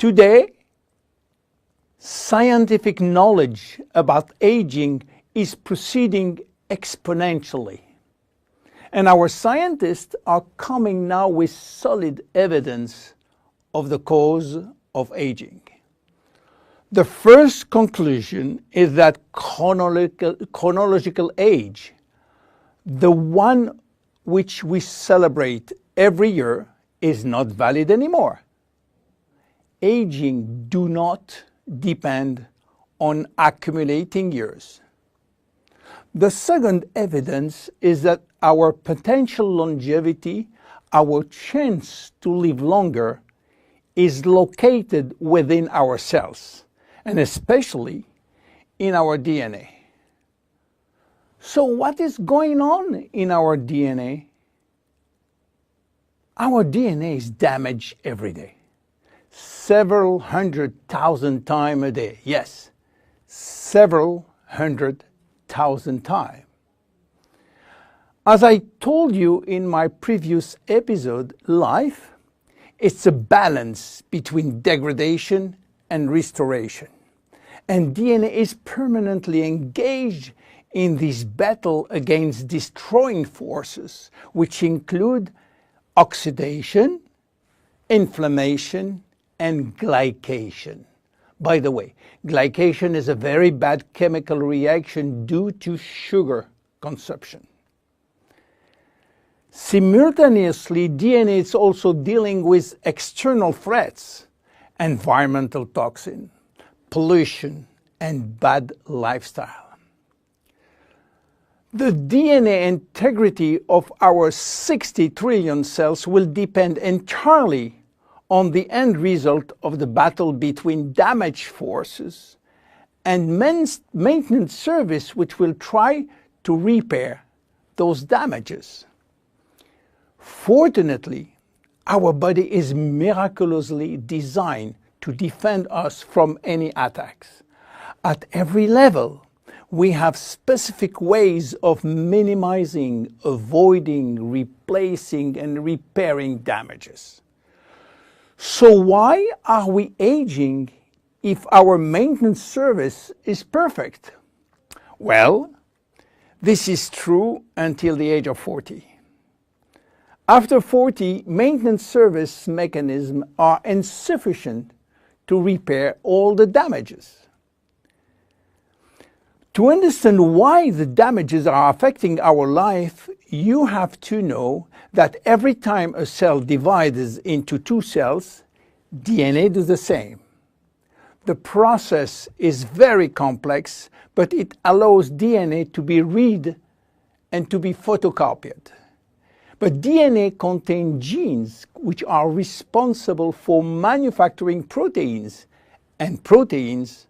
Today, scientific knowledge about aging is proceeding exponentially. And our scientists are coming now with solid evidence of the cause of aging. The first conclusion is that chronological age, the one which we celebrate every year, is not valid anymore. Aging do not depend on accumulating years. The second evidence is that our potential longevity, our chance to live longer, is located within our cells, and especially in our DNA. So what is going on in our DNA? Our DNA is damaged every day. Several 100,000 times a day. Yes, several 100,000 times. As I told you in my previous episode, life, it's a balance between degradation and restoration. And DNA is permanently engaged in this battle against destroying forces, which include oxidation, inflammation, and glycation. By the way, glycation is a very bad chemical reaction due to sugar consumption. Simultaneously, DNA is also dealing with external threats, environmental toxin, pollution, and bad lifestyle. The DNA integrity of our 60 trillion cells will depend entirely on the end result of the battle between damage forces and maintenance service, which will try to repair those damages. Fortunately, our body is miraculously designed to defend us from any attacks. At every level, we have specific ways of minimizing, avoiding, replacing, and repairing damages. So why are we aging if our maintenance service is perfect? Well, this is true until the age of 40. After 40, maintenance service mechanisms are insufficient to repair all the damages. To understand why the damages are affecting our life, you have to know that every time a cell divides into two cells, DNA does the same. The process is very complex, but it allows DNA to be read and to be photocopied. But DNA contains genes which are responsible for manufacturing proteins, and proteins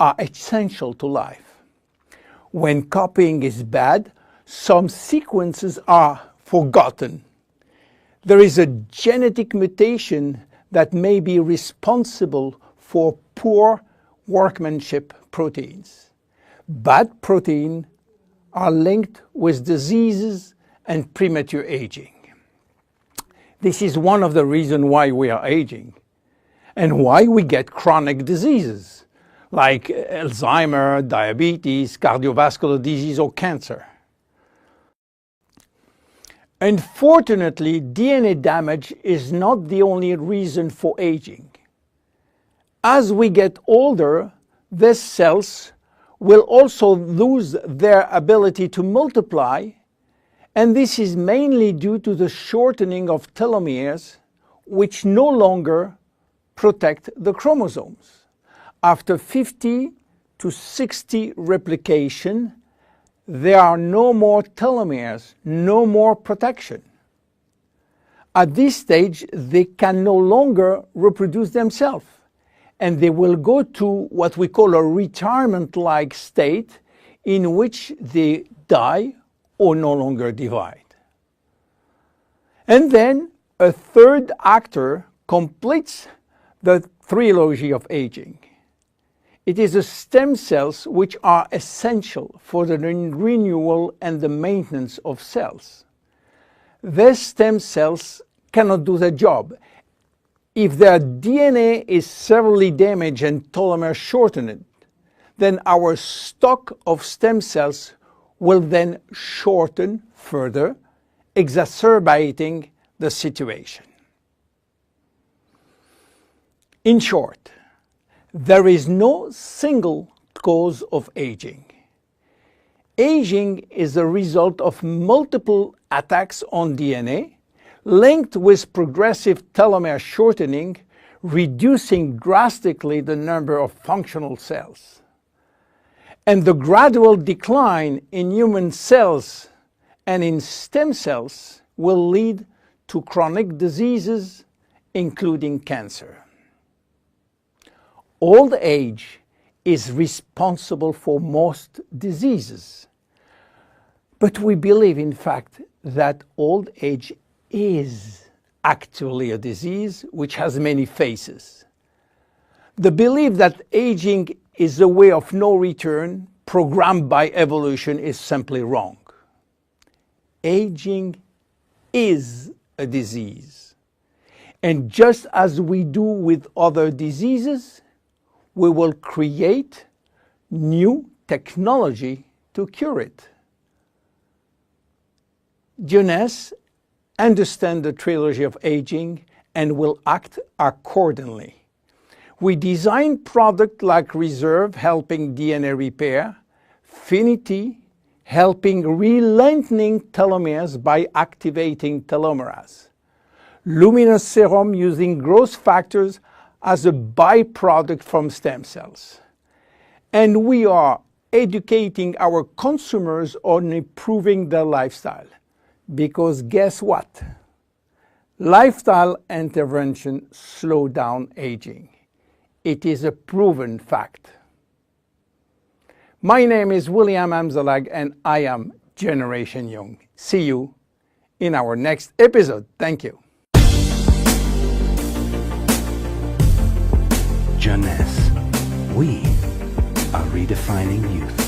are essential to life. When copying is bad, some sequences are forgotten. There is a genetic mutation that may be responsible for poor workmanship proteins. Bad proteins are linked with diseases and premature aging. This is one of the reasons why we are aging and why we get chronic diseases like Alzheimer's, diabetes, cardiovascular disease, or cancer. Unfortunately, DNA damage is not the only reason for aging. As we get older, these cells will also lose their ability to multiply, and this is mainly due to the shortening of telomeres, which no longer protect the chromosomes. After 50 to 60 replication, there are no more telomeres, no more protection. At this stage, they can no longer reproduce themselves, and they will go to what we call a retirement-like state in which they die or no longer divide. And then a third actor completes the trilogy of aging. It is the stem cells which are essential for the renewal and the maintenance of cells. These stem cells cannot do their job. If their DNA is severely damaged and telomere shortened, then our stock of stem cells will then shorten further, exacerbating the situation. In short, there is no single cause of aging. Aging is a result of multiple attacks on DNA, linked with progressive telomere shortening, reducing drastically the number of functional cells. And the gradual decline in human cells and in stem cells will lead to chronic diseases, including cancer. Old age is responsible for most diseases. But we believe, in fact, that old age is actually a disease which has many faces. The belief that aging is a way of no return programmed by evolution is simply wrong. Aging is a disease. And just as we do with other diseases, we will create new technology to cure it. Jeunesse understands the trilogy of aging and will act accordingly. We design products like Reserve, helping DNA repair, Finity, helping re-lengthening telomeres by activating telomerase, Luminous Serum using growth factors as a byproduct from stem cells. And we are educating our consumers on improving their lifestyle. Because guess what? Lifestyle intervention slow down aging. It is a proven fact. My name is William Amzalag and I am Generation Young. See you in our next episode. Thank you. Jeunesse. We are redefining youth.